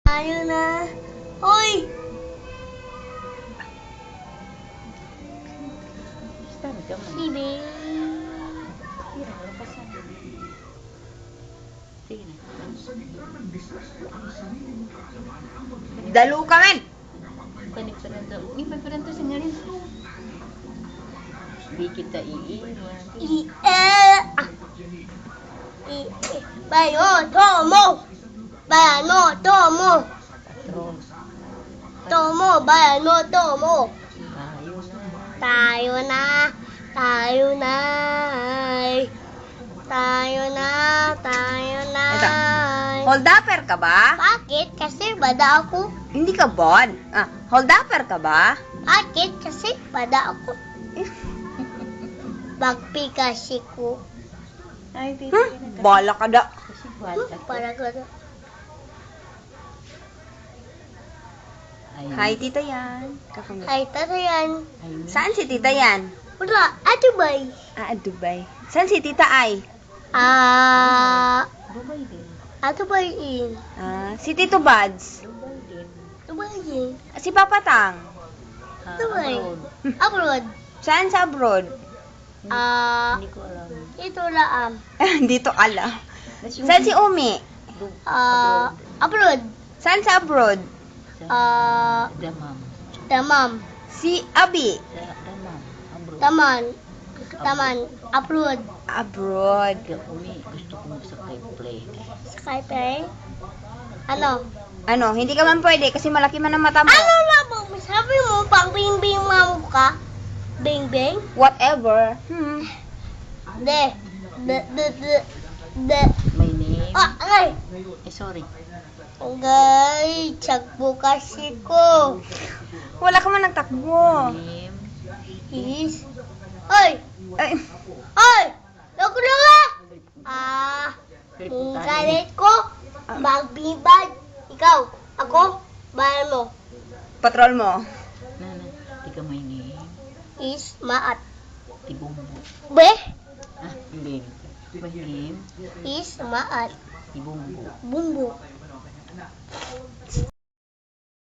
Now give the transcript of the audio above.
Ayaw na. Hoy! Sibi. Dalo ka man! Ini pagpirento sa ngayon. Di kita iiwan. Bayo, tomo! Bayano, tomo! Patron. Tomo, bayano, tomo! Tayo na. Tayo na. Tayo na. Tayo na. Ito. Hold upper ka ba? Bakit? Kasi bada ako. Hindi ka bon. Hold upper ka ba? Bakit? Kasi bada ako. Bagpi kasi ko. Ay, tita. Bala ka da. Kasi bata. Para gano. Hi, Tita Yan. Ay, tatayan. Saan si Tita Yan? Wala, ato ba? Dubai. Saan si Tita Ay? Dubai din. Ato ba in? Si Tito Buds. Dubai din. Dubai in. Si Papa Tang. Dubai. Abroad. Abroad. Saan sa abroad? Hindi ko alam. Ito lang. Dito ala. Saan si Umi? Abroad. Saan sa abroad? Damam. Tamam. Si Abi. Damam. Abroad. Taman. Abroad. Abroad. Kaya umi, gusto ko magsakay plane. Skype. Ano? Ano, hindi ka man pwede kasi malaki man ang mata mo. Ano na ba? Sabi mo, pang bing-bing mo ka? Bing-bing? Whatever. De. My name? Ay! Sorry. Ngay, tsagbo kasi ko. Wala ka man nagtakbo. Name? Is. Ay! Ay, Ay! Naku na nga! Ang galit ko. Magbibad. Ikaw. Ako. Bayan mo. patrol mo. Nana, tika my name? Is maat. Tibumbo. Be? Lin. My name? Is maat. Tibumbo. Bumbo.